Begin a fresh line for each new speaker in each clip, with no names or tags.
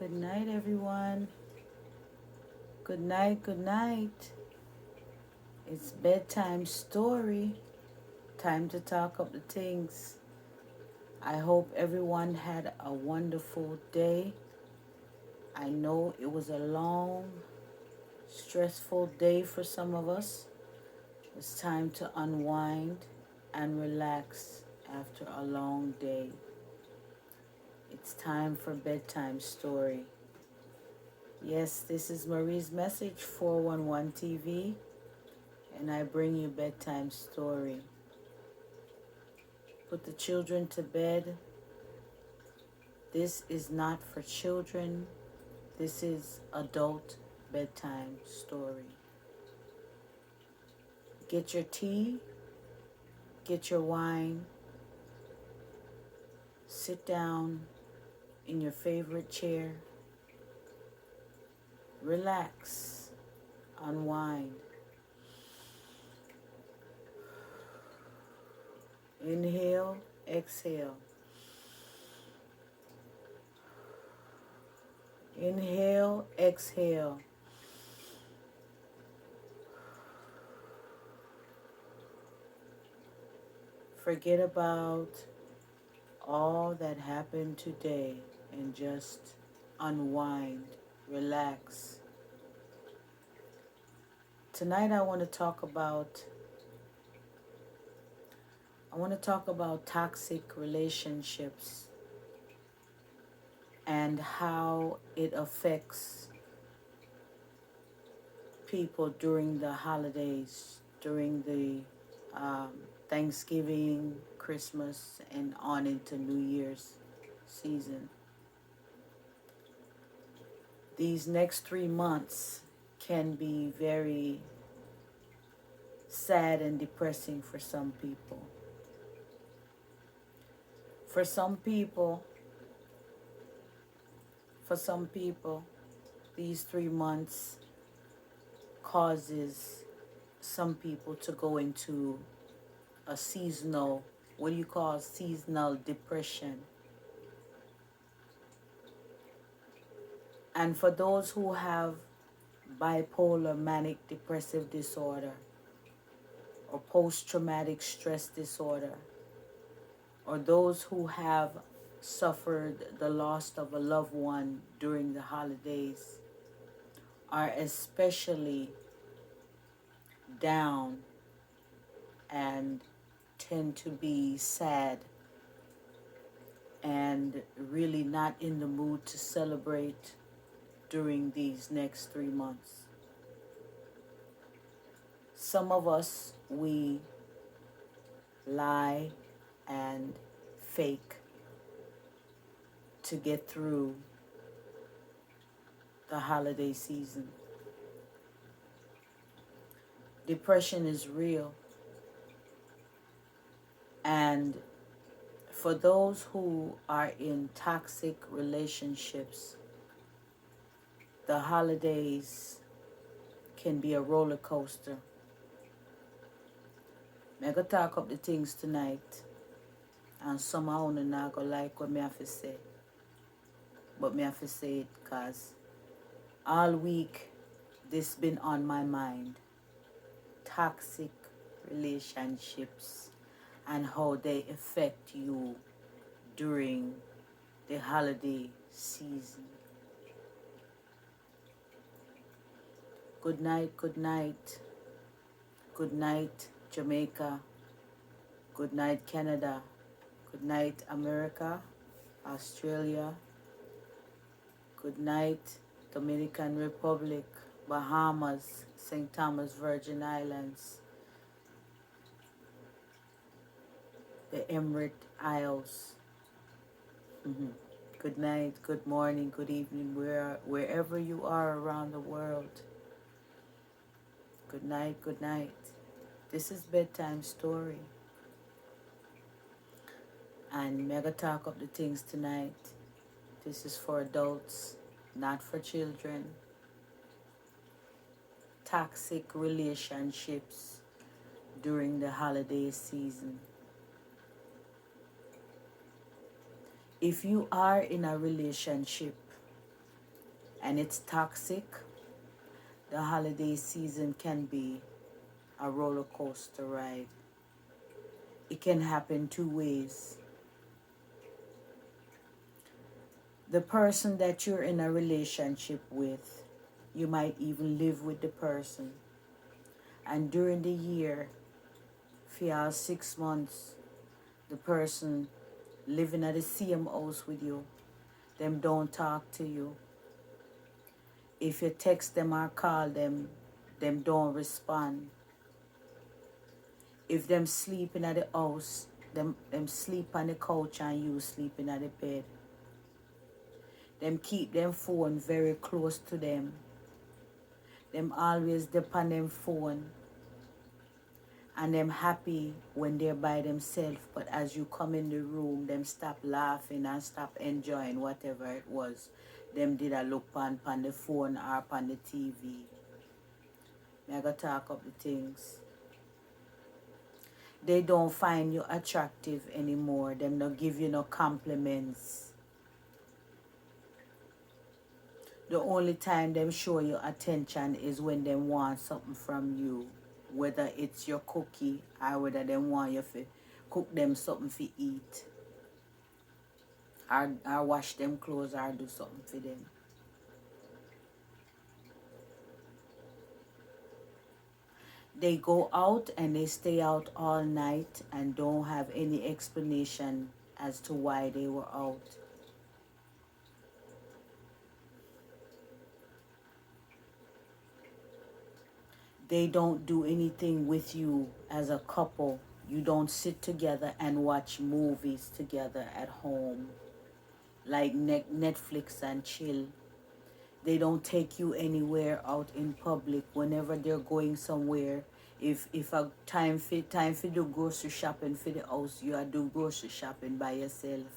Good night, everyone. Good night, good night. It's bedtime story. Time to talk up the things. I hope everyone had a wonderful day. I know it was a long, stressful day for some of us. It's time to unwind and relax after a long day. It's time for bedtime story. Yes, this is Marie's Message 411 TV, and I bring you bedtime story. Put the children to bed. This is not for children. This is adult bedtime story. Get your tea, get your wine, sit down in your favorite chair, relax, unwind. Inhale, exhale. Inhale, exhale. Forget about all that happened today and just unwind, relax. Tonight I want to talk about toxic relationships and how it affects people during the holidays, during the Thanksgiving, Christmas, and on into New Year's season. These next 3 months can be very sad and depressing for some people. For some people, these 3 months causes some people to go into a seasonal, what do you call seasonal depression. And for those who have bipolar manic depressive disorder or post-traumatic stress disorder, or those who have suffered the loss of a loved one during the holidays, are especially down and tend to be sad and really not in the mood to celebrate during these next 3 months. Some of us, we lie and fake to get through the holiday season. Depression is real. And for those who are in toxic relationships, the holidays can be a roller coaster. I'm going to talk up the things tonight, and somehow I'm not going to like what I have to say. But I have to say it because all week this been on my mind. Toxic relationships and how they affect you during the holiday season. Good night, good night. Good night, Jamaica. Good night, Canada. Good night, America, Australia. Good night, Dominican Republic, Bahamas, St. Thomas Virgin Islands, the Emirate Isles. Good night, good morning, good evening, wherever you are around the world. Good night, good night. This is Bedtime Story. And mega talk up the things tonight. This is for adults, not for children. Toxic relationships during the holiday season. If you are in a relationship and it's toxic, the holiday season can be a roller coaster ride. It can happen two ways. The person that you're in a relationship with, you might even live with the person. And during the year, for 6 months, the person living at the same house with you, them don't talk to you. If you text them or call them, them don't respond. If them sleeping at the house, them sleep on the couch and you sleeping at the bed. Them keep them phone very close to them. Them always depend them phone. And them happy when they're by themselves. But as you come in the room, them stop laughing and stop enjoying whatever it was. Them did a look on the phone or on the TV. I gotta talk up the things. They don't find you attractive anymore. Them don't give you no compliments. The only time them show you attention is when them want something from you. Whether it's your cookie or whether them want you to cook them something to eat. Or wash them clothes or do something for them. They go out and they stay out all night and don't have any explanation as to why they were out. They don't do anything with you as a couple. You don't sit together and watch movies together at home like Netflix and chill. They don't take you anywhere out in public whenever they're going somewhere. If a time for do grocery shopping for the house, you are do grocery shopping by yourself.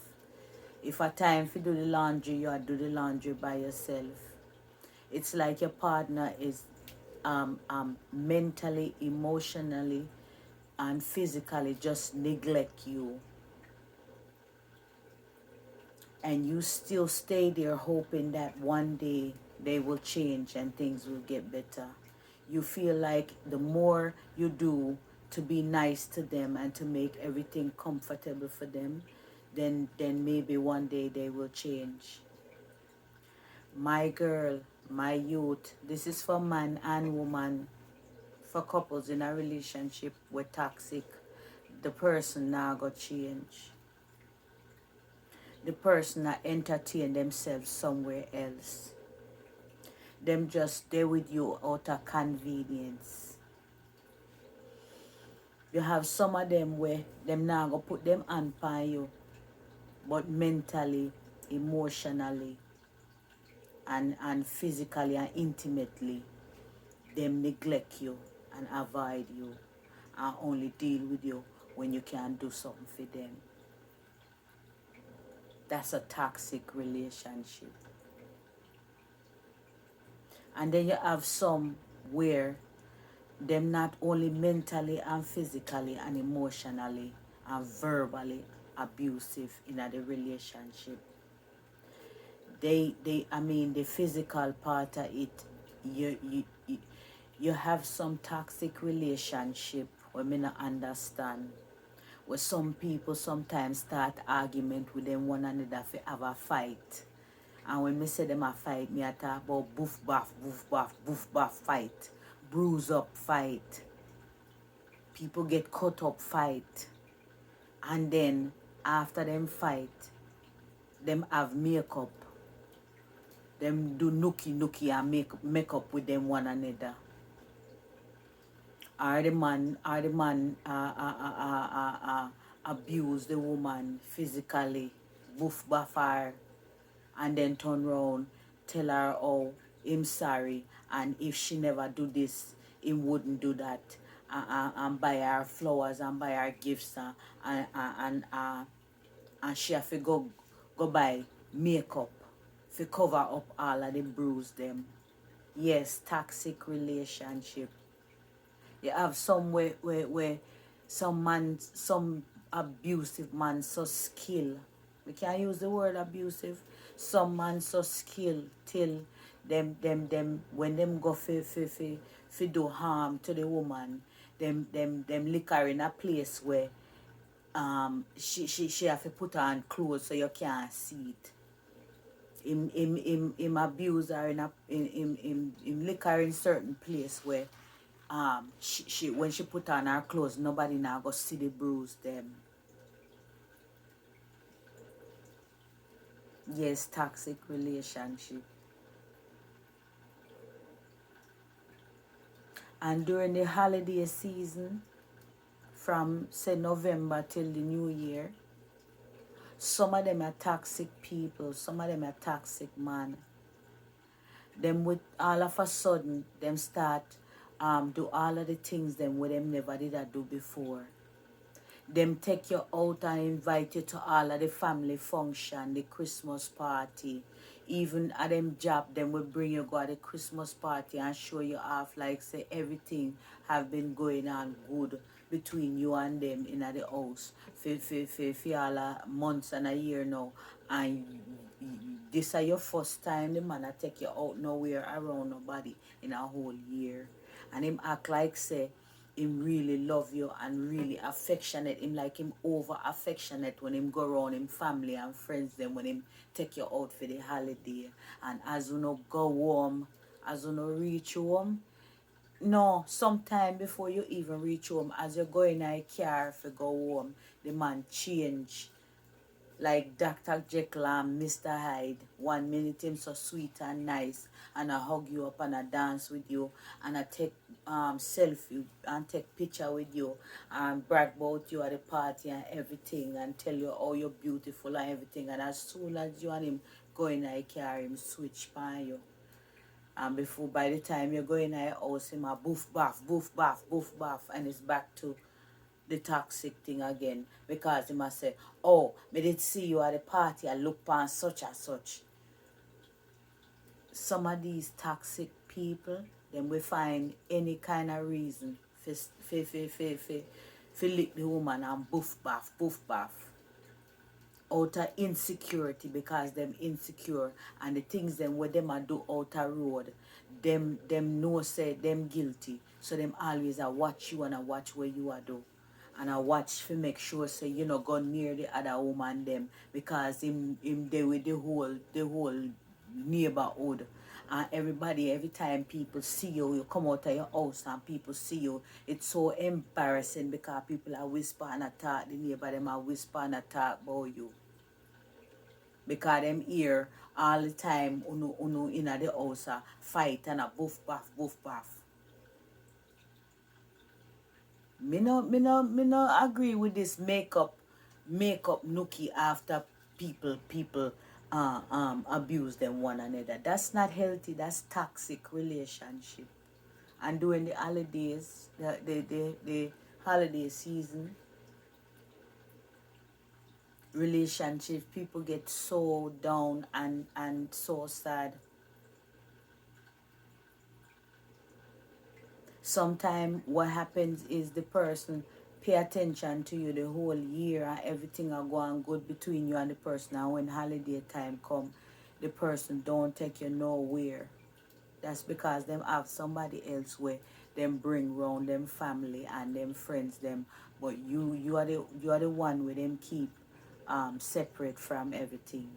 If a time for do the laundry, you are do the laundry by yourself. It's like your partner is mentally, emotionally, and physically just neglect you. And you still stay there hoping that one day they will change and things will get better. You feel like the more you do to be nice to them and to make everything comfortable for them, then maybe one day they will change. My girl, my youth, this is for man and woman, for couples in a relationship with toxic. The person now got change. The person that entertain themselves somewhere else. Them just stay with you out of convenience. You have some of them where them now go put them hand on you, but mentally, emotionally, and physically and intimately, them neglect you and avoid you and only deal with you when you can do something for them. That's a toxic relationship. And then you have some where them not only mentally and physically and emotionally and verbally abusive in the relationship. I mean the physical part of it, you have some toxic relationship where me not understand. Where some people sometimes start argument with them one another for have a fight. And when me say them a fight, me a talk about boof baff fight. Bruise up fight. People get cut up fight. And then after them fight, them have makeup. Them do nookie and make up with them one another. Or the man abuse the woman physically, boof baff her, and then turn around, tell her, oh, him sorry, and if she never do this, him wouldn't do that, and buy her flowers and buy her gifts, and she have to go buy makeup to cover up all of the bruise them. Yes, toxic relationship. You have some where some abusive man so skilled. We can't use the word abusive. Some man so skilled till them when them go fi do harm to the woman, them lick her in a place where she have to put on clothes so you can't see it. Him abuse her in lick her in certain place where she when she put on her clothes, nobody now go see the bruise them. Yes, toxic relationship. And during the holiday season, from say November till the new year, some of them are toxic people, some of them are toxic man. Them with all of a sudden them start do all of the things them with them never did do before. Them take you out and invite you to all of the family function, the Christmas party. Even at them job, them will bring you go to the Christmas party and show you off like say everything have been going on good between you and them in the house for all months and a year now. And this is your first time the man take you out nowhere around nobody in a whole year. And him act like say him really love you and really affectionate. Him like him over affectionate when him go around him family and friends them when him take you out for the holiday. And as you know go home, as you know reach home, no, sometime before you even reach home, as you go in a car for go home, the man change. Like Dr. Jekyll and Mr. Hyde. 1 minute him so sweet and nice, and I hug you up and I dance with you, and I take selfie and take picture with you and brag about you at the party and everything and tell you how you're beautiful and everything. And as soon as you and him go in a car, him switch by you. And before by the time you go in a house, him a boof baff, boof baff, boof baff, and it's back to the toxic thing again, because he must say, oh, me did see you at the party, I look upon such and such. Some of these toxic people, then we find any kind of reason for lick the woman and boof baff out of insecurity, because them insecure and the things them where them a do out a road, them know say them guilty, so them always a watch you and a watch where you are do. And I watch to make sure say you know go near the other woman them, because him there with the whole neighborhood. And everybody, every time people see you, you come out of your house and people see you, it's so embarrassing, because people are whisper and attack the neighbor, them are whisper and attack about you. Because them here all the time unu in the house fight and a boof baff, boof baff. Me no agree with this makeup nookie after people abuse them one another. That's not healthy. That's toxic relationship. And during the holidays, the holiday season, relationship, people get so down and so sad. Sometimes what happens is the person pay attention to you the whole year and everything are going good between you and the person, and when holiday time come, the person don't take you nowhere. That's because them have somebody else where them bring round them family and them friends them, but you are the one with them keep separate from everything,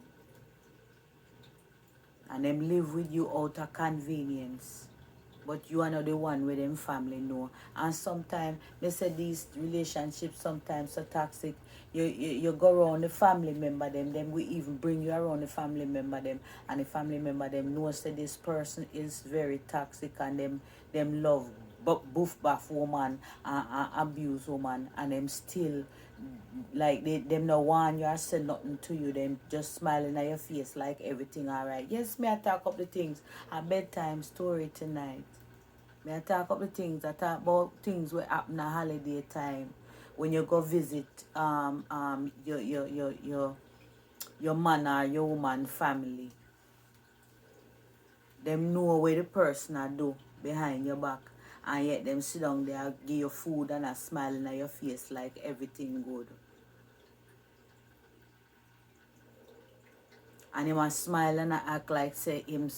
and them live with you out of convenience. But you are not the one with them family know. And sometimes they say these relationships sometimes so toxic. You go around the family member them we even bring you around the family member them, and the family member them knows that this person is very toxic, and them love boof baff woman and abuse woman, and them still like them no want you or say nothing to you, them just smiling at your face like everything alright. Yes, me I talk up the things. A bedtime story tonight. Me I talk up the things. I talk about things that happen at holiday time when you go visit your man or your woman family. Them know where the person a do behind your back, and yet them sit down there give you food and a smiling at your face like everything good. and him a smile and a act like say him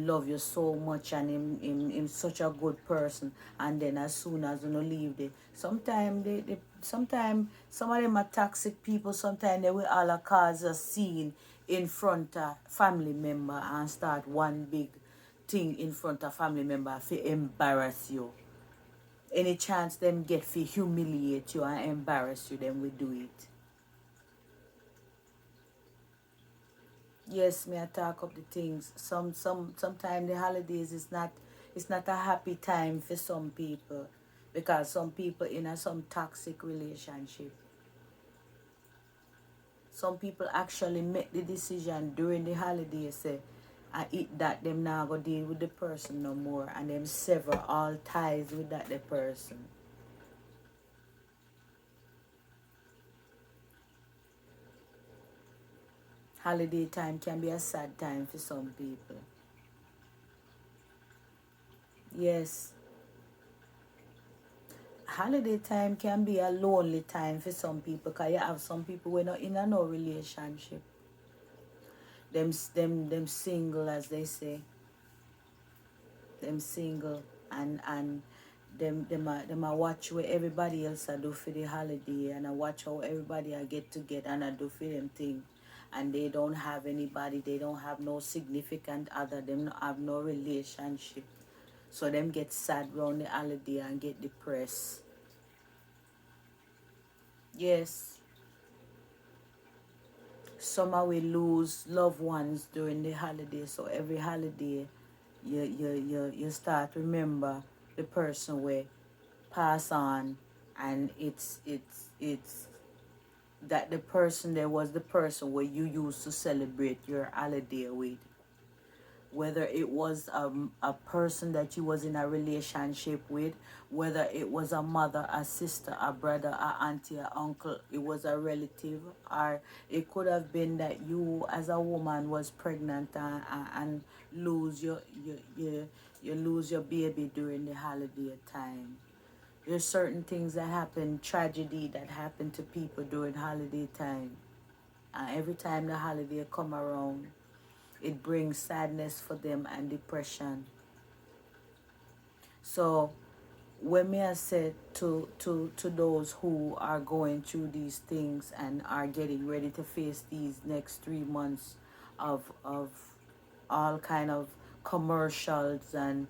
love you so much, and him such a good person, and then as soon as you leave they sometimes they sometimes some of them are toxic people. Sometimes they will all cause a scene in front of family member and start one big thing in front of family member to embarrass you. Any chance them get to humiliate you and embarrass you, then we do it. Yes, may I talk up the things. Sometimes the holidays is not, it's not a happy time for some people, because some people in a some toxic relationship. Some people actually make the decision during the holidays say, I eat that them now go deal with the person no more, and them sever all ties with that the person. Holiday time can be a sad time for some people. Yes, holiday time can be a lonely time for some people, because you have some people who are not in a no relationship. Them single, as they say. Them single, and them a watch what everybody else a do for the holiday, and I watch how everybody a get together and I do for them thing, and they don't have anybody, they don't have no significant other, them not have no relationship, so them get sad round the holiday and get depressed. Yes, some will lose loved ones during the holiday, so every holiday you start remember the person where pass on, and it's that the person there was the person where you used to celebrate your holiday with, whether it was a person that you was in a relationship with, whether it was a mother, a sister, a brother, a auntie, a uncle, it was a relative, or it could have been that you as a woman was pregnant and lose you lose your baby during the holiday time. There's certain things that happen, tragedy that happen to people during holiday time. And every time the holiday come around, it brings sadness for them and depression. So when me I said to those who are going through these things and are getting ready to face these next 3 months of all kind of commercials and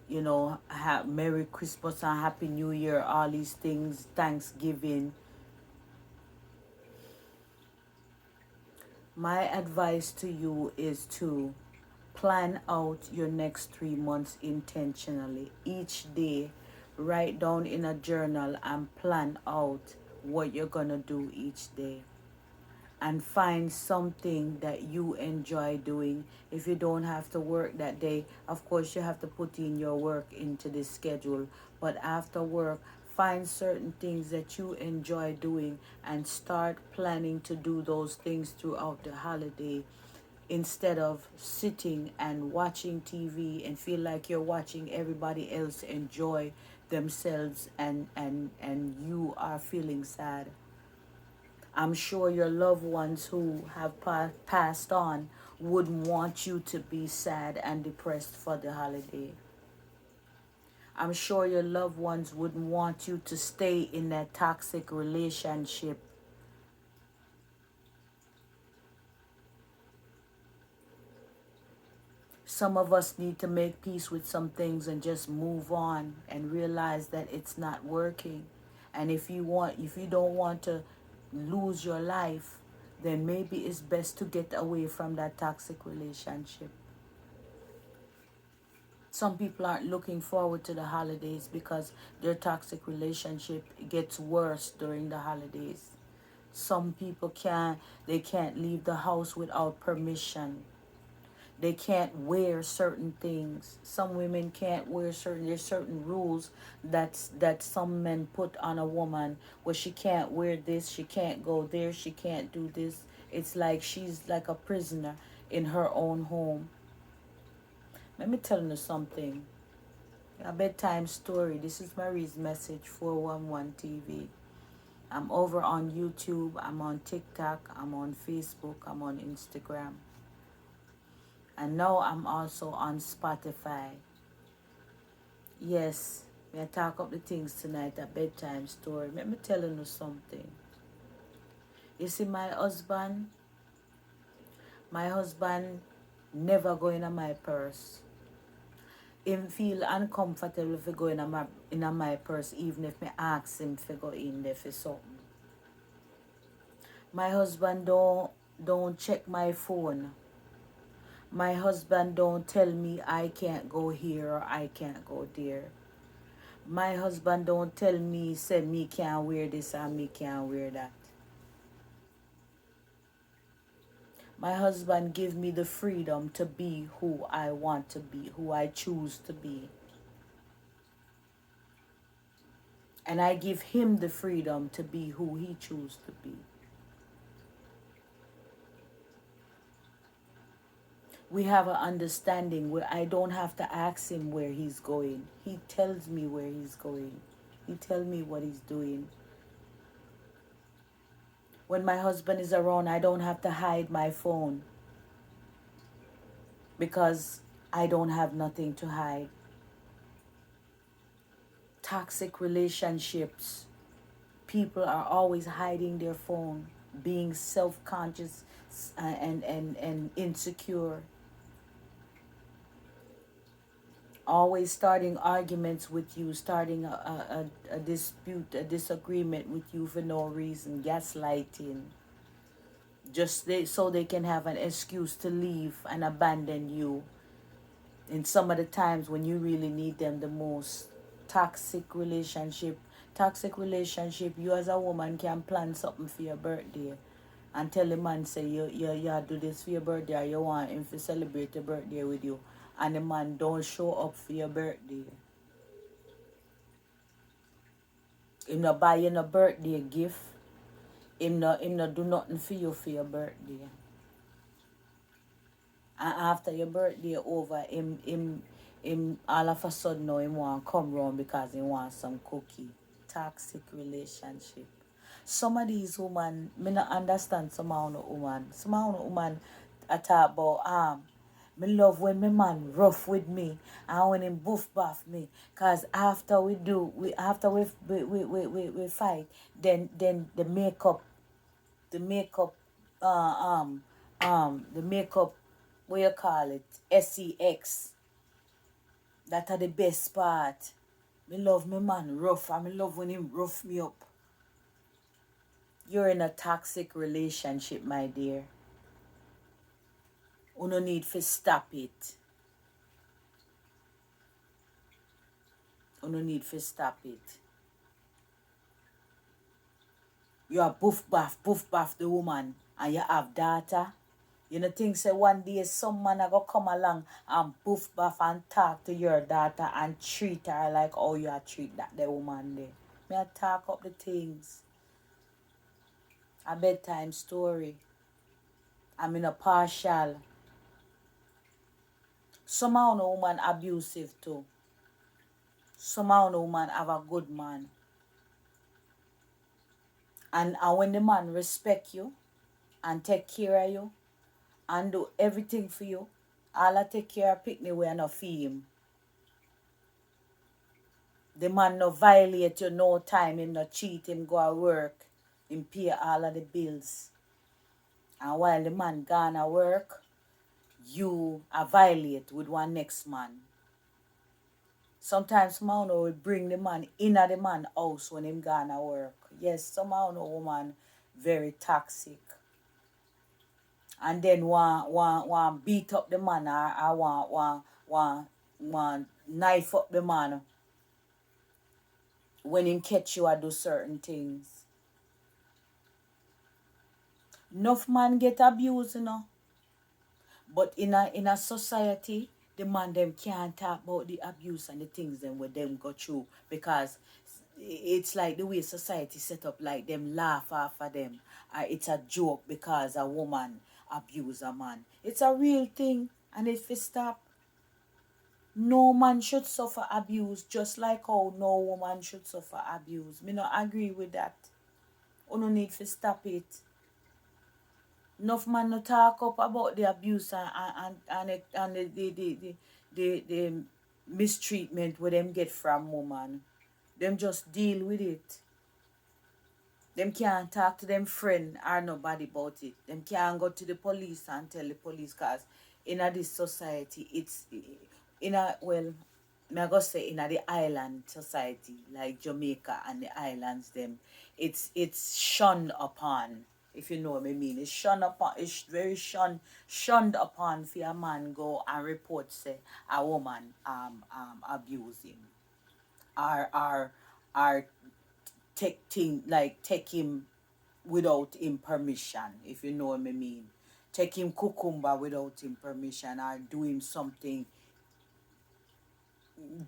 Merry Christmas and Happy New Year, all these things, Thanksgiving. My advice to you is to plan out your next 3 months intentionally. Each day, write down in a journal and plan out what you're going to do each day. And find something that you enjoy doing. If you don't have to work that day, of course you have to put in your work into the schedule, but after work, find certain things that you enjoy doing and start planning to do those things throughout the holiday, instead of sitting and watching TV and feel like you're watching everybody else enjoy themselves, and you are feeling sad. I'm sure your loved ones who have passed on wouldn't want you to be sad and depressed for the holiday. I'm sure your loved ones wouldn't want you to stay in that toxic relationship. Some of us need to make peace with some things and just move on and realize that it's not working. And if you don't want to lose your life, then maybe it's best to get away from that toxic relationship. Some people aren't looking forward to the holidays because their toxic relationship gets worse during the holidays. Some people can't leave the house without permission. They can't wear certain things. Some women can't wear there's certain rules that some men put on a woman, where she can't wear this, she can't go there, she can't do this. It's like she's like a prisoner in her own home. Let me tell you something. A bedtime story. This is Marie's Message 411 TV. I'm over on YouTube, I'm on TikTok, I'm on Facebook, I'm on Instagram. And now I'm also on Spotify. Yes, we talk up the things tonight, a bedtime story. Let me tell you something. You see, my husband never go in my purse. Him feel uncomfortable if he go in my purse, even if me ask him to go in there for something. My husband don't check my phone. My husband don't tell me I can't go here or I can't go there. My husband don't tell me, say me can't wear this or me can't wear that. My husband give me the freedom to be who I want to be, who I choose to be. And I give him the freedom to be who he chooses to be. We have an understanding where I don't have to ask him where he's going. He tells me where he's going. He tells me what he's doing. When my husband is around, I don't have to hide my phone because I don't have nothing to hide. Toxic relationships. People are always hiding their phone, being self-conscious and insecure. Always starting arguments with you, starting a dispute, a disagreement with you for no reason, gaslighting. So they can have an excuse to leave and abandon you in some of the times when you really need them the most. Toxic relationship, you as a woman can plan something for your birthday and tell the man, say you do this for your birthday, or you want him to celebrate your birthday with you, and the man don't show up for your birthday. Him not buy you no birthday gift. Him not do nothing for you for your birthday. And after your birthday over, him all of a sudden now him want come round because he want some cookie. Toxic relationship. Some of these women, me not understand some of the woman. Some of the woman I talk about me love when my man rough with me and when him boof bath me. Cause after we fight, then the makeup the makeup, what you call it, sex. That are the best part. Me love my man rough and me love when him rough me up. You're in a toxic relationship, my dear. You no need to stop it. You no need to stop it. You are boof bath the woman and you have daughter. You know think say one day some man a go come along and boof bath and talk to your daughter and treat her like how you treat that the woman there. Me a talk up the things. A bedtime story. I'm in a partial. Somehow no woman abusive too. Somehow no woman have a good man. And when the man respect you and take care of you and do everything for you, all I take care of pick me way and not feel him. The man no violate you no time, him no cheat, him go to work, him pay all of the bills. And while the man gone to work, you are violate with one next man. Sometimes man will bring the man in at the man house when him gone to work. Yes, somehow no woman very toxic. And then want beat up the man or want knife up the man when him catch you or do certain things. Enough man get abused, you know. But in a society, the man them can't talk about the abuse and the things them where them go through because it's like the way society set up, like them laugh after them. It's a joke because a woman abuse a man. It's a real thing, and if it stop, no man should suffer abuse, just like how no woman should suffer abuse. Me not agree with that. You no need to stop it. Enough man no talk up about the abuse and the mistreatment where them get from woman. Them just deal with it. Them can't talk to them friend or nobody about it. Them can't go to the police and tell the police, cause in a this society it's in a well me go say in a the island society like Jamaica and the islands them it's shunned upon, if you know what I mean. It's shunned upon, it's very shunned upon for a man go and report say a woman abuse him or take him without him permission, if you know what I mean. Take him cucumber without him permission or do him something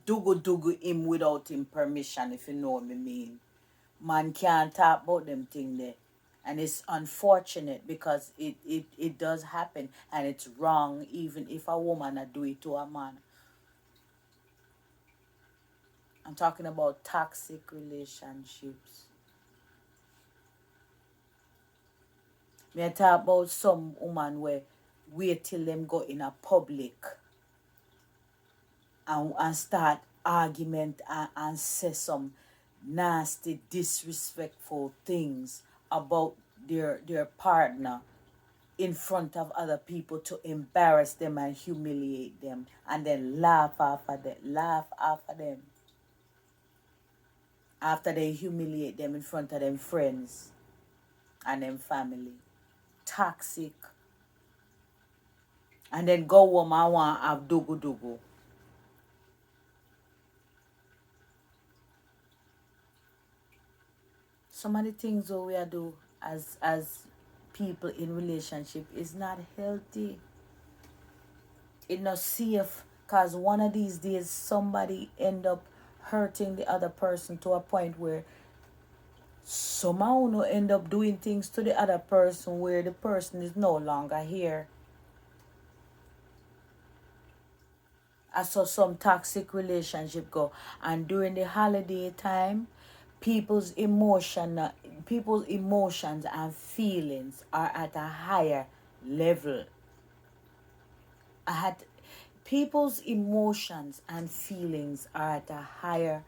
dugu him without him permission, if you know what I mean. Man can't talk about them thing there. And it's unfortunate because it does happen and it's wrong even if a woman do it to a man. I'm talking about toxic relationships. Me talk about some woman where wait till them go in a public and start argument and say some nasty, disrespectful things about their partner in front of other people to embarrass them and humiliate them and then laugh after them after they humiliate them in front of them friends and them family. Toxic. And then go home and want to have dugu. Some of the things that we are do as people in relationship is not healthy. It's not safe, because one of these days somebody end up hurting the other person to a point where somehow no end up doing things to the other person where the person is no longer here. I saw some toxic relationship go, and during the holiday time, people's emotions and feelings are at a higher level. People's emotions and feelings are at a higher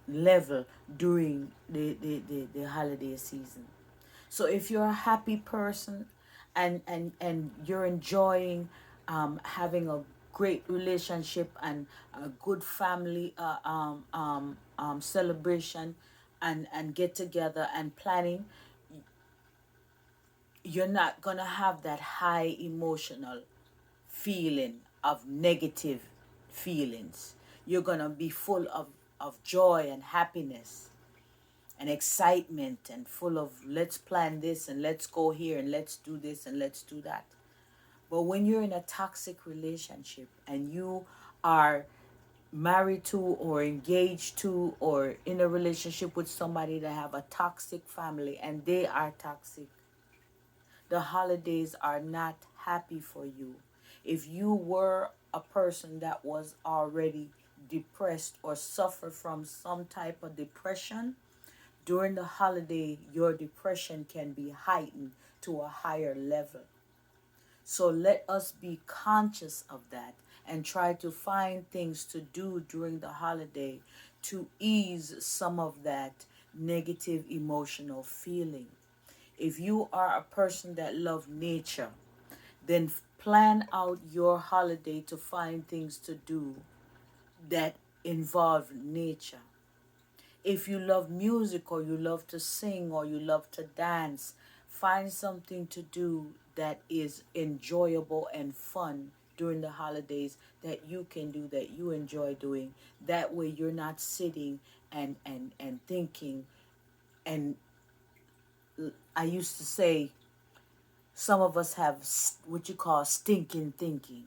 level during the holiday season. So if you're a happy person and you're enjoying having a great relationship and a good family celebration and get together and planning, you're not gonna have that high emotional feeling of negative feelings. You're gonna be full of joy and happiness and excitement and full of let's plan this and let's go here and let's do this and let's do that. But when you're in a toxic relationship and you are married to or engaged to or in a relationship with somebody that have a toxic family and they are toxic, the holidays are not happy for you. If you were a person that was already depressed or suffer from some type of depression, during the holiday, your depression can be heightened to a higher level. So let us be conscious of that and try to find things to do during the holiday to ease some of that negative emotional feeling. If you are a person that loves nature, then plan out your holiday to find things to do that involve nature. If you love music or you love to sing or you love to dance, find something to do that is enjoyable and fun during the holidays that you can do, that you enjoy doing. That way you're not sitting and thinking. And I used to say some of us have what you call stinking thinking.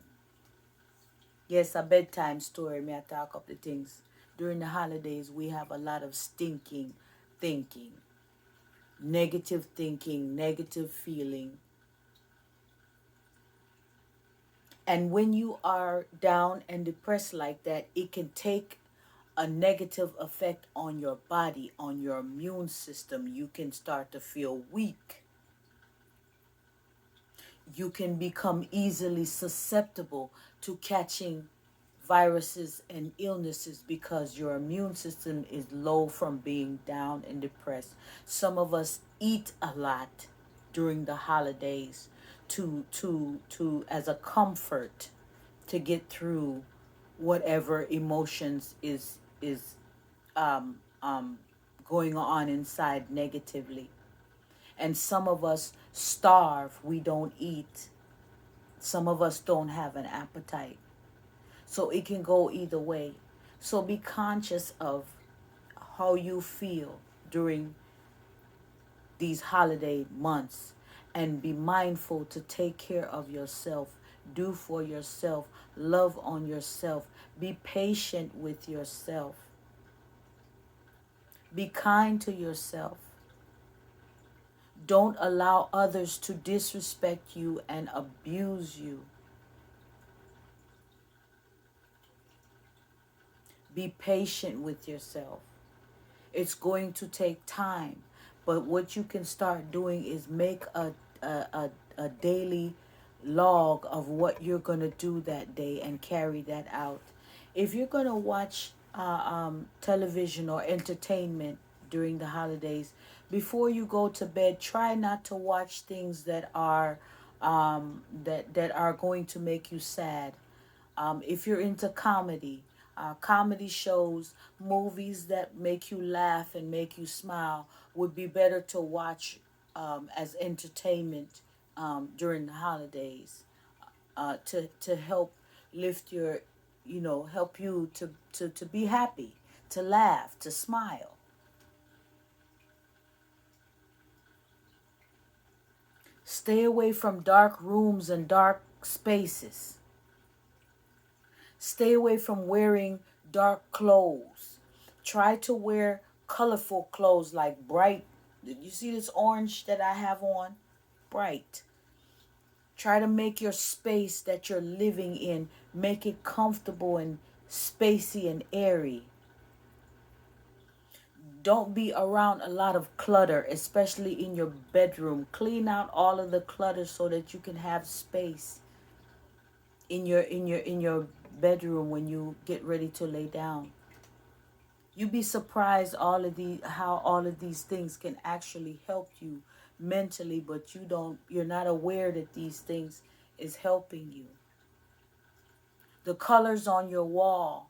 Yes, a bedtime story, may I talk up the things. During the holidays, we have a lot of stinking thinking, negative thinking, negative feeling. And when you are down and depressed like that, it can take a negative effect on your body, on your immune system. You can start to feel weak. you can become easily susceptible to catching viruses and illnesses because your immune system is low from being down and depressed. Some of us eat a lot during the holidays to as a comfort to get through whatever emotions is um, um, going on inside negatively. And some of us starve, we don't eat. Some of us don't have an appetite. So it can go either way. So be conscious of how you feel during these holiday months and be mindful to take care of yourself, do for yourself, love on yourself, be patient with yourself, be kind to yourself. Don't allow others to disrespect you and abuse you. Be patient with yourself. It's going to take time, but what you can start doing is make a daily log of what you're going to do that day and carry that out. If you're going to watch television or entertainment during the holidays, before you go to bed, try not to watch things that are that are going to make you sad. If you're into comedy, comedy shows, movies that make you laugh and make you smile would be better to watch as entertainment during the holidays to help lift your, help you to be happy, to laugh, to smile. Stay away from dark rooms and dark spaces. Stay away from wearing dark clothes. Try to wear colorful clothes like bright. You see this orange that I have on? Bright. Try to make your space that you're living in, make it comfortable and spacey and airy. Don't be around a lot of clutter, especially in your bedroom. Clean out all of the clutter so that you can have space in your bedroom when you get ready to lay down. You'd be surprised how all of these things can actually help you mentally, but you're not aware that these things is helping you. The colors on your wall,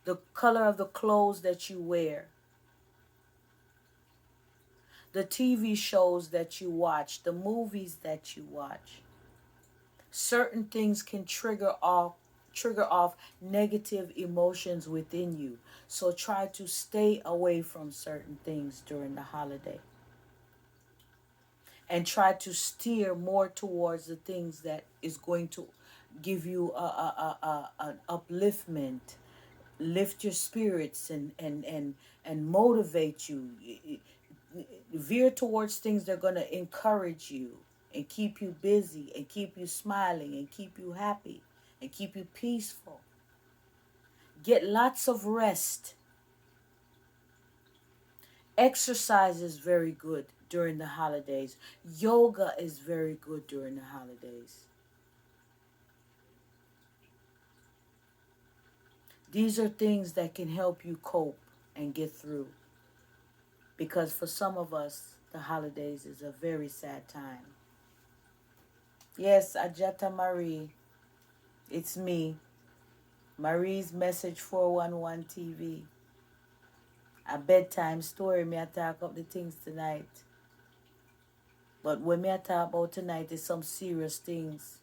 the color of the clothes that you wear, the TV shows that you watch, the movies that you watch. Certain things can trigger off negative emotions within you. So try to stay away from certain things during the holiday. And try to steer more towards the things that is going to give you an upliftment, lift your spirits and motivate you. Veer towards things that are going to encourage you and keep you busy and keep you smiling and keep you happy and keep you peaceful. Get lots of rest. Exercise is very good during the holidays. Yoga is very good during the holidays. These are things that can help you cope and get through. Because for some of us, the holidays is a very sad time. Yes, Ajata Marie, it's me. Marie's Message 411 TV. A bedtime story, me I talk up the things tonight. But when me I talk about tonight is some serious things.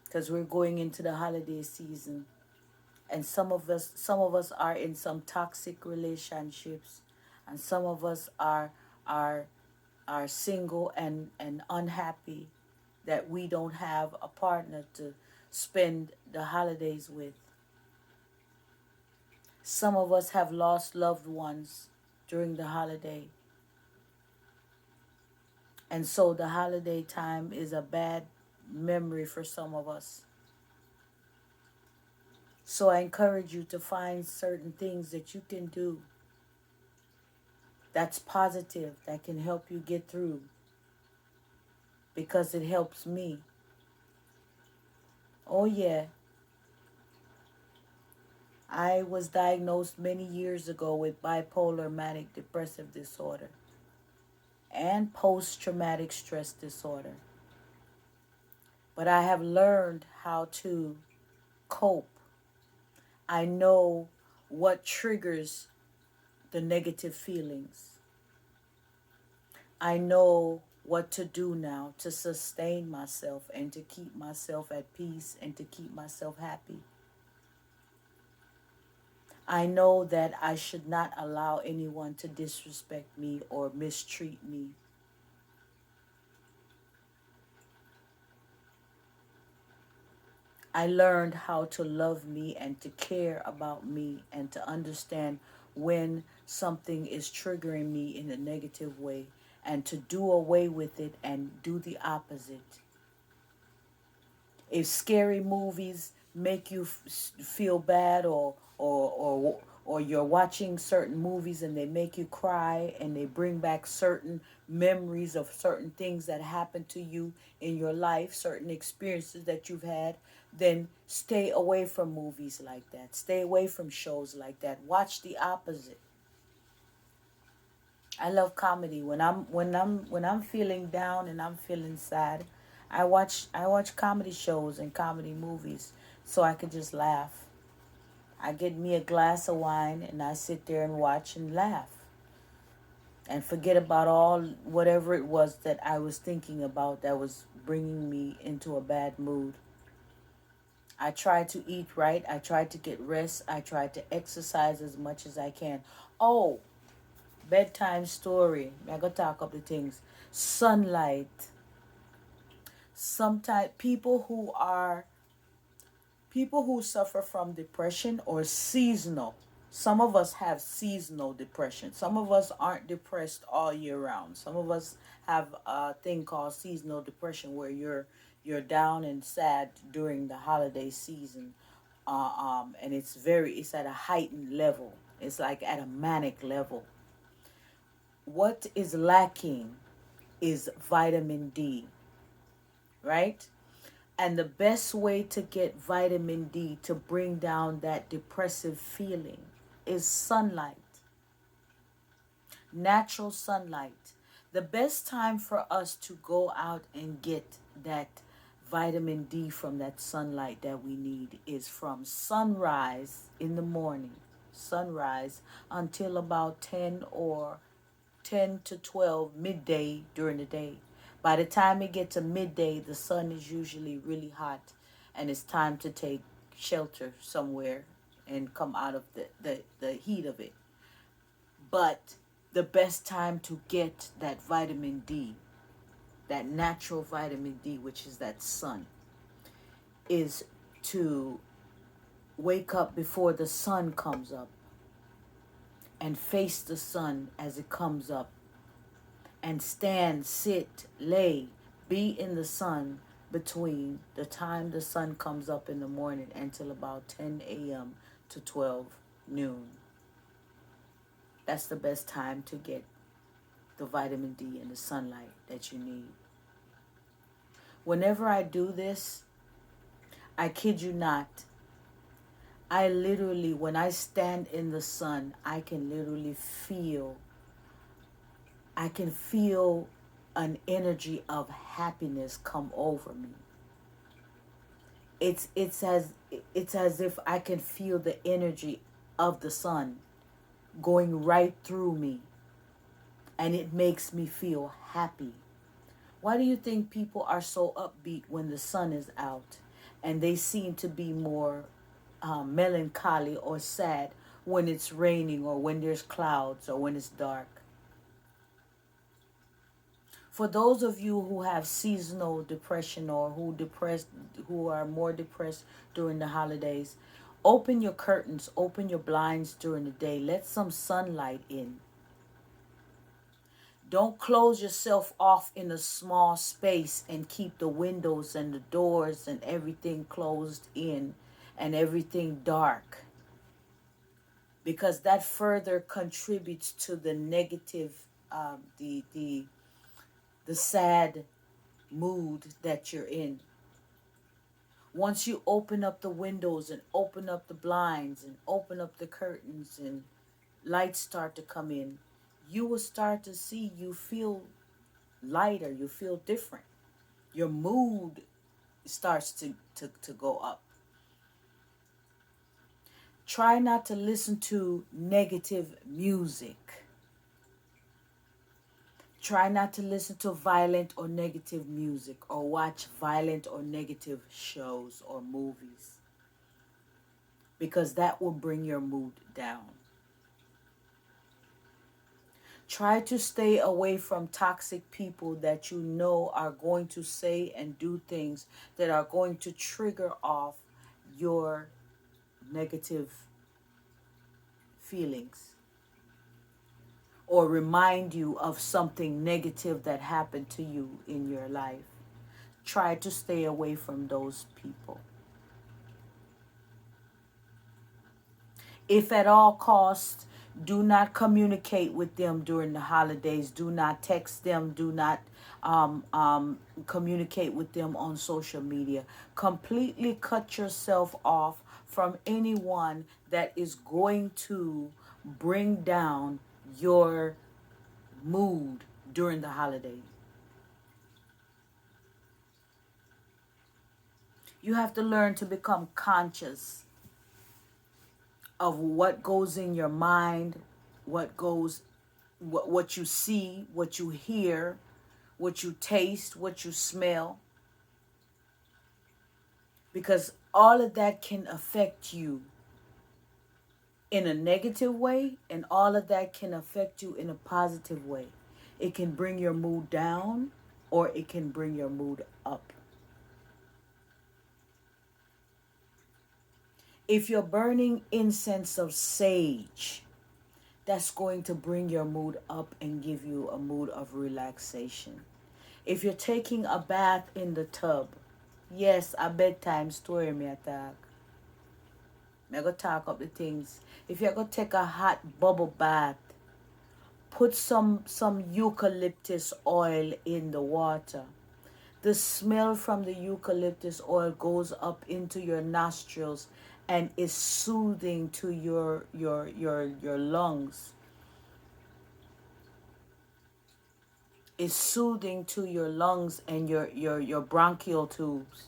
Because we're going into the holiday season. And some of us are in some toxic relationships. And some of us are single and unhappy that we don't have a partner to spend the holidays with. Some of us have lost loved ones during the holiday. And so the holiday time is a bad memory for some of us. So I encourage you to find certain things that you can do that's positive, that can help you get through. because it helps me. Oh, yeah. I was diagnosed many years ago with bipolar manic depressive disorder and post traumatic stress disorder. But I have learned how to cope. I know what triggers the negative feelings. I know what to do now to sustain myself and to keep myself at peace and to keep myself happy. I know that I should not allow anyone to disrespect me or mistreat me. I learned how to love me and to care about me and to understand when something is triggering me in a negative way and to do away with it and do the opposite. If scary movies make you feel bad, or you're watching certain movies and they make you cry and they bring back certain memories of certain things that happened to you in your life, certain experiences that you've had, then stay away from movies like that. Stay away from shows like that. Watch the opposite. I love comedy. When I'm feeling down and I'm feeling sad, I watch comedy shows and comedy movies so I could just laugh. I get me a glass of wine and I sit there and watch and laugh and forget about all whatever it was that I was thinking about that was bringing me into a bad mood. I try to eat right. I try to get rest. I try to exercise as much as I can. Oh, bedtime story. I gotta talk up the things. Sunlight. Sometimes people who suffer from depression or seasonal. Some of us have seasonal depression. Some of us aren't depressed all year round. Some of us have a thing called seasonal depression where you're down and sad during the holiday season. And it's at a heightened level. It's like at a manic level. What is lacking is vitamin D, right? And the best way to get vitamin D to bring down that depressive feeling is sunlight, natural sunlight. The best time for us to go out and get that vitamin D from that sunlight that we need is from sunrise in the morning, sunrise, until about 10 to 12 midday during the day. By the time it gets to midday, the sun is usually really hot and it's time to take shelter somewhere and come out of the heat of it. But the best time to get that vitamin D, that natural vitamin D, which is that sun, is to wake up before the sun comes up and face the sun as it comes up and stand, sit, lay, be in the sun between the time the sun comes up in the morning until about 10 a.m. to 12 noon. That's the best time to get the vitamin D and the sunlight that you need. Whenever I do this, I kid you not, I literally, when I stand in the sun, I can literally feel an energy of happiness come over me. It's as if I can feel the energy of the sun going right through me, and it makes me feel happy. Why do you think people are so upbeat when the sun is out, and they seem to be more melancholy or sad when it's raining or when there's clouds or when it's dark? For those of you who have seasonal depression or who are more depressed during the holidays, open your curtains, open your blinds during the day. Let some sunlight in. Don't close yourself off in a small space and keep the windows and the doors and everything closed in and everything dark, because that further contributes to the negative, the sad mood that you're in. Once you open up the windows and open up the blinds and open up the curtains and lights start to come in, you will start to see you feel lighter, you feel different. Your mood starts to go up. Try not to listen to negative music. Try not to listen to violent or negative music or watch violent or negative shows or movies, because that will bring your mood down. Try to stay away from toxic people that you know are going to say and do things that are going to trigger off your negative feelings or remind you of something negative that happened to you in your life. Try to stay away from those people. If at all costs, do not communicate with them during the holidays. Do not text them. Do not communicate with them on social media. Completely cut yourself off from anyone that is going to bring down your mood during the holidays. You have to learn to become conscious of what goes in your mind, what you see, what you hear, what you taste, what you smell, because all of that can affect you in a negative way, and all of that can affect you in a positive way. It can bring your mood down or it can bring your mood up. If you're burning incense of sage, that's going to bring your mood up and give you a mood of relaxation. If you're taking a bath in the tub, yes, a bedtime story me attack. I go talk up the things. If you're gonna take a hot bubble bath, put some eucalyptus oil in the water. The smell from the eucalyptus oil goes up into your nostrils and is soothing to your lungs. Is soothing to your lungs and your bronchial tubes.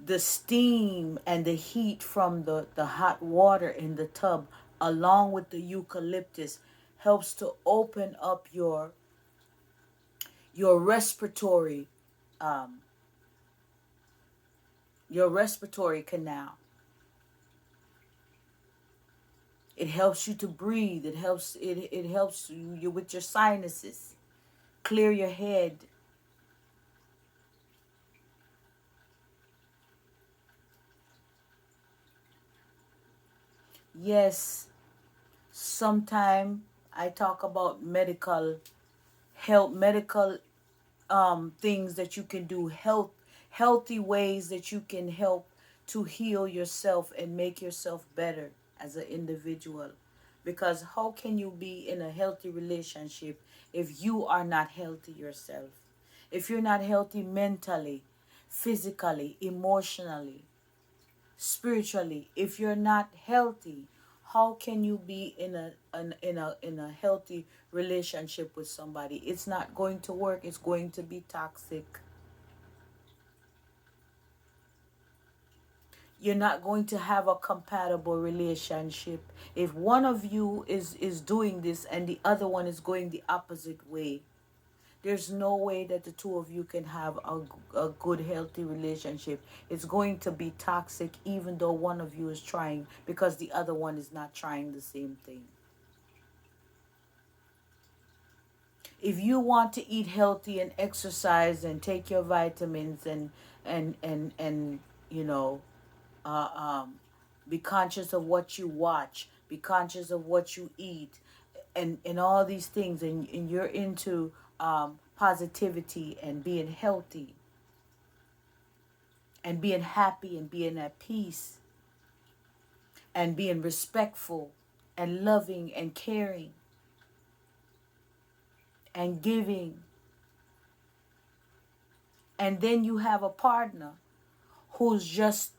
The steam and the heat from the hot water in the tub, along with the eucalyptus, helps to open up your respiratory um, your respiratory canal. It helps you to breathe. It helps you with your sinuses. Clear your head. Yes, sometime I talk about medical things that you can do, healthy ways that you can help to heal yourself and make yourself better as an individual. Because how can you be in a healthy relationship if you are not healthy yourself? If you're not healthy mentally, physically, emotionally, spiritually, if you're not healthy, how can you be in a healthy relationship with somebody? It's not going to work. It's going to be toxic. You're not going to have a compatible relationship if one of you is doing this and the other one is going the opposite way. There's no way that the two of you can have a good, healthy relationship. It's going to be toxic even though one of you is trying, because the other one is not trying the same thing. If you want to eat healthy and exercise and take your vitamins and you know, uh, um, be conscious of what you watch, be conscious of what you eat, and all these things, and you're into positivity and being healthy and being happy and being at peace and being respectful and loving and caring and giving And then you have a partner who's just,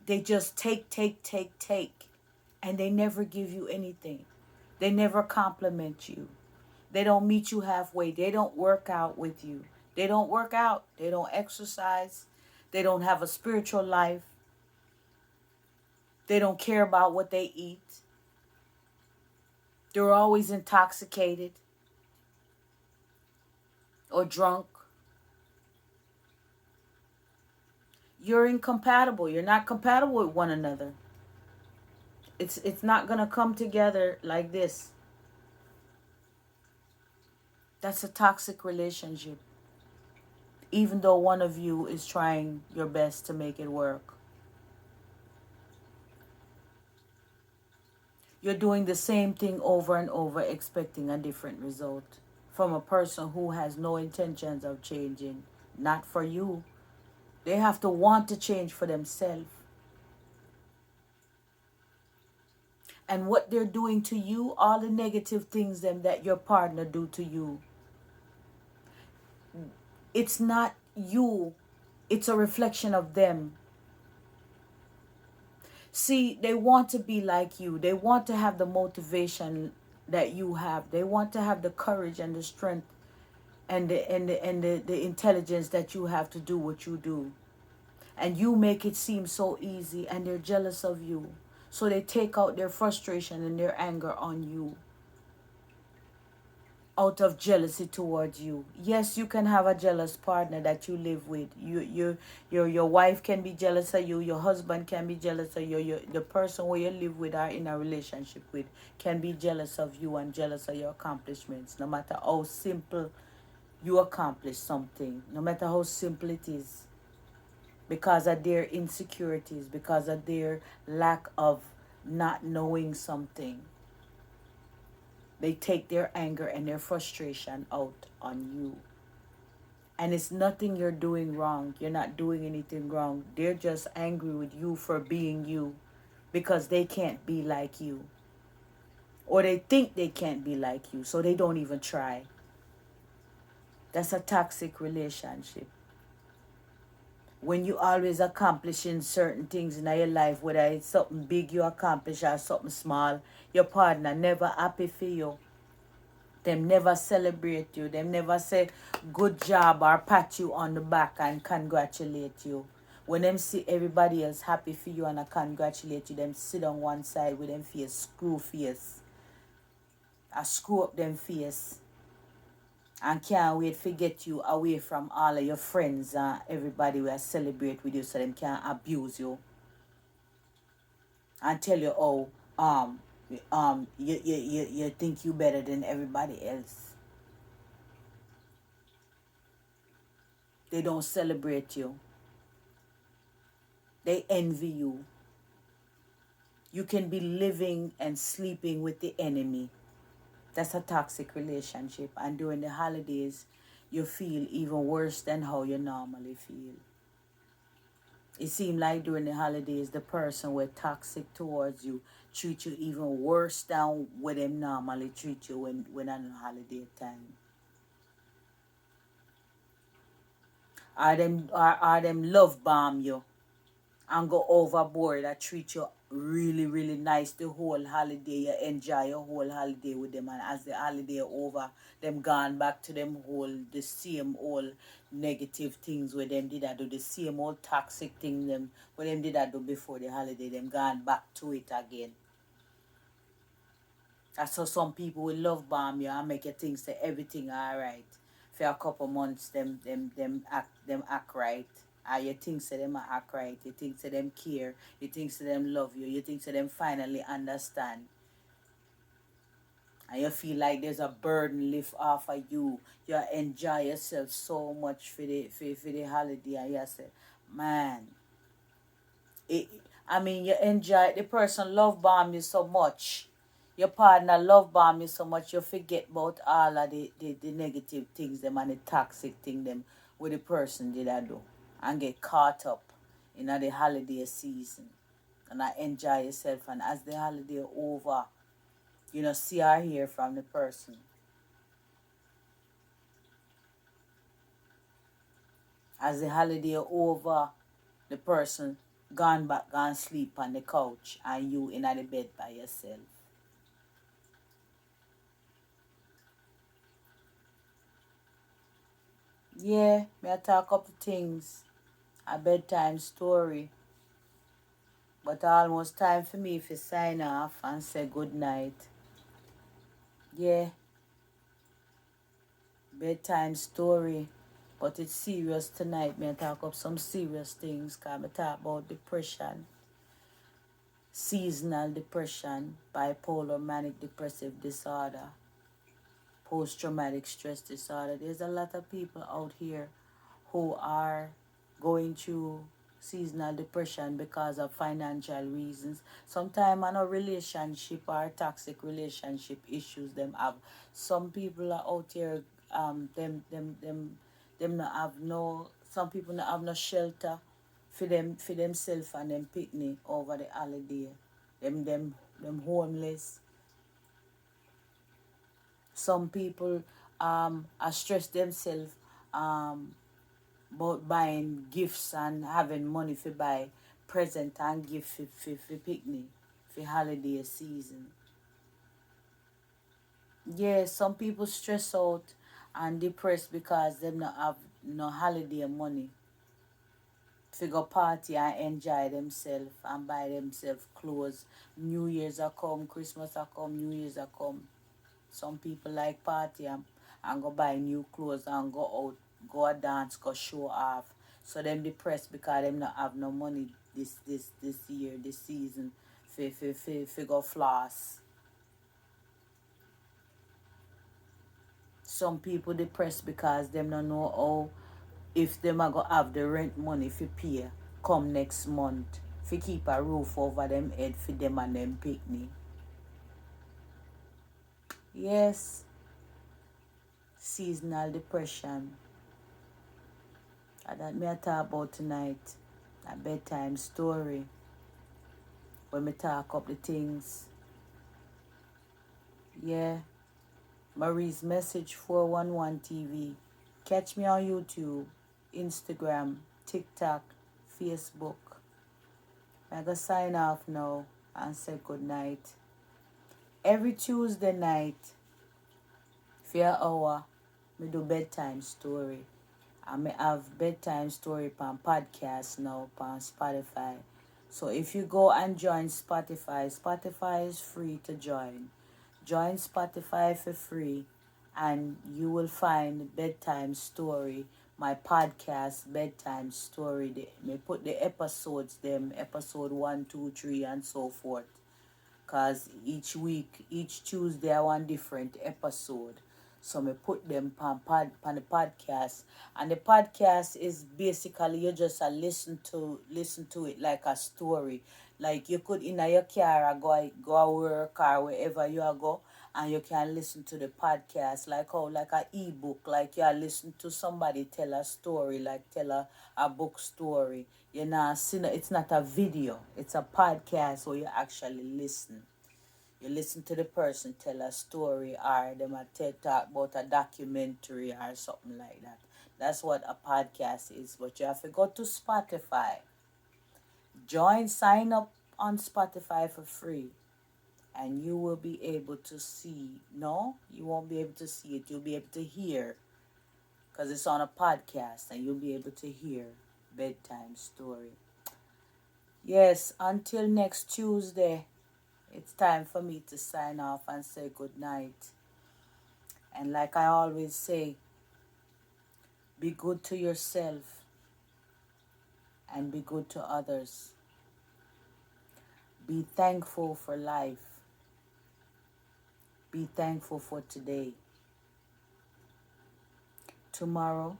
they just take, and they never give you anything. They never compliment you. They don't meet you halfway. They don't work out with you. They don't work out. They don't exercise. They don't have a spiritual life. They don't care about what they eat. They're always intoxicated or drunk. You're incompatible. You're not compatible with one another. It's not going to come together like this. That's a toxic relationship. Even though one of you is trying your best to make it work. You're doing the same thing over and over, expecting a different result from a person who has no intentions of changing. Not for you. They have to want to change for themselves. And what they're doing to you, all the negative things them that your partner do to you, it's not you. It's a reflection of them. See, they want to be like you. They want to have the motivation that you have. They want to have the courage and the strength and the intelligence that you have to do what you do. And you make it seem so easy, and they're jealous of you. So they take out their frustration and their anger on you out of jealousy towards you. Yes, you can have a jealous partner that you live with. Your wife can be jealous of you. Your husband can be jealous of you. The person where you live with or in a relationship with can be jealous of you and jealous of your accomplishments. No matter how simple you accomplish something, no matter how simple it is, because of their insecurities, because of their lack of not knowing something. They take their anger and their frustration out on you. And it's nothing you're doing wrong. You're not doing anything wrong. They're just angry with you for being you because they can't be like you. Or they think they can't be like you, so they don't even try. That's a toxic relationship. When you always accomplishing certain things in your life, whether it's something big you accomplish or something small, your partner never happy for you. Them never celebrate you. Them never say good job or pat you on the back and congratulate you. When them see everybody else happy for you and congratulate you, them sit on one side with them face, screw face. I screw up them face. And can't wait to get you away from all of your friends and everybody will celebrate with you so them can't abuse you. And tell you, oh, you think you better than everybody else. They don't celebrate you. They envy you. You can be living and sleeping with the enemy. That's a toxic relationship. And during the holidays, you feel even worse than how you normally feel. It seems like during the holidays, the person who is toxic towards you treat you even worse than what them normally treat you when on holiday time. Or them love bomb you and go overboard and treat you really, really nice the whole holiday. You enjoy your whole holiday with them, and as the holiday over, them gone back to them the same old negative things where them did do, the same old toxic thing them where them did do before the holiday, them gone back to it again. That's how some people will love bomb you and make you think that everything alright. For a couple months them act right. You think so them act right, you think so them care, you think so them love you, you think so them finally understand. And you feel like there's a burden lift off of you. You enjoy yourself so much for the holiday, and you say, man, you enjoy, the person love bomb you so much. Your partner love bomb you so much, you forget about all of the negative things them and the toxic thing them with the person did I do. And get caught up in the holiday season. And I enjoy yourself, and as the holiday over, you know, see or hear from the person. As the holiday over, the person gone sleep on the couch and you in the bed by yourself. Yeah, me I talk up the things. A bedtime story. But almost time for me to sign off and say good night. Yeah, bedtime story. But it's serious tonight. Me I talk up some serious things. Cause me talk about depression. Seasonal depression. Bipolar manic depressive disorder. Post-traumatic stress disorder. There's a lot of people out here who are going through seasonal depression because of financial reasons. Sometimes on a relationship or toxic relationship issues them have. Some people are out here them not have no, some people not have no shelter for themselves and them picnic over the holiday. Them homeless. Some people are stressed themselves about buying gifts and having money for buy present and gift for picnic for holiday season. Yeah, some people stress out and depressed because them not have no holiday money to go party and enjoy themselves and buy themselves clothes. New Year's are come, Christmas are come, New Year's are come. Some people like party and go buy new clothes and go out, go a dance, go show off. So them depressed because them not have no money this year, this season, for go floss. Some people depressed because them don't know how, if them are go have the rent money for pay come next month, for keep a roof over them head for them and them picnic. Yes, seasonal depression. That me I talk about tonight. A bedtime story. When me talk up the things. Yeah. Marie's Message 411 TV. Catch me on YouTube, Instagram, TikTok, Facebook. I gotta sign off now and say good night. Every Tuesday night, for an hour, me do bedtime story. I may have bedtime story on podcast now on Spotify. So if you go and join Spotify, Spotify is free to join. Join Spotify for free and you will find bedtime story, my podcast bedtime story. They put the episodes them, episode 1, 2, 3 and so forth. Cause each week, each Tuesday I want different episode. So me put them on the podcast. And the podcast is basically you just listen to it like a story. Like you could in your car or go work or wherever you are go and you can listen to the podcast like how like a ebook, like you are listening to somebody tell a story, like tell a book story. You know, it's not a video, it's a podcast where you actually listen. You listen to the person tell a story or them a talk about a documentary or something like that. That's what a podcast is. But you have to go to Spotify. Sign up on Spotify for free. And you will be able to see. No, you won't be able to see it. You'll be able to hear. Because it's on a podcast and you'll be able to hear bedtime story. Yes, until next Tuesday. It's time for me to sign off and say good night. And like I always say, be good to yourself and be good to others. Be thankful for life. Be thankful for today. Tomorrow,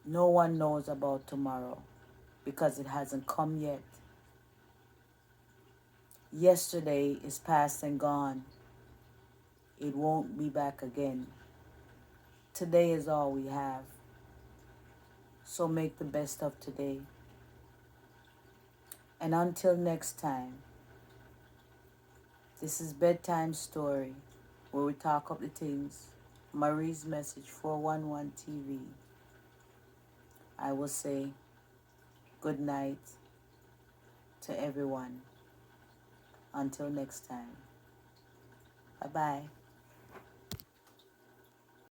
no one knows about tomorrow because it hasn't come yet. Yesterday is past and gone. It won't be back again. Today is all we have. So make the best of today. And until next time, this is Bedtime Story, where we talk up the things. Marie's Message 411 TV. I will say good night to everyone. Until next time. Bye-bye.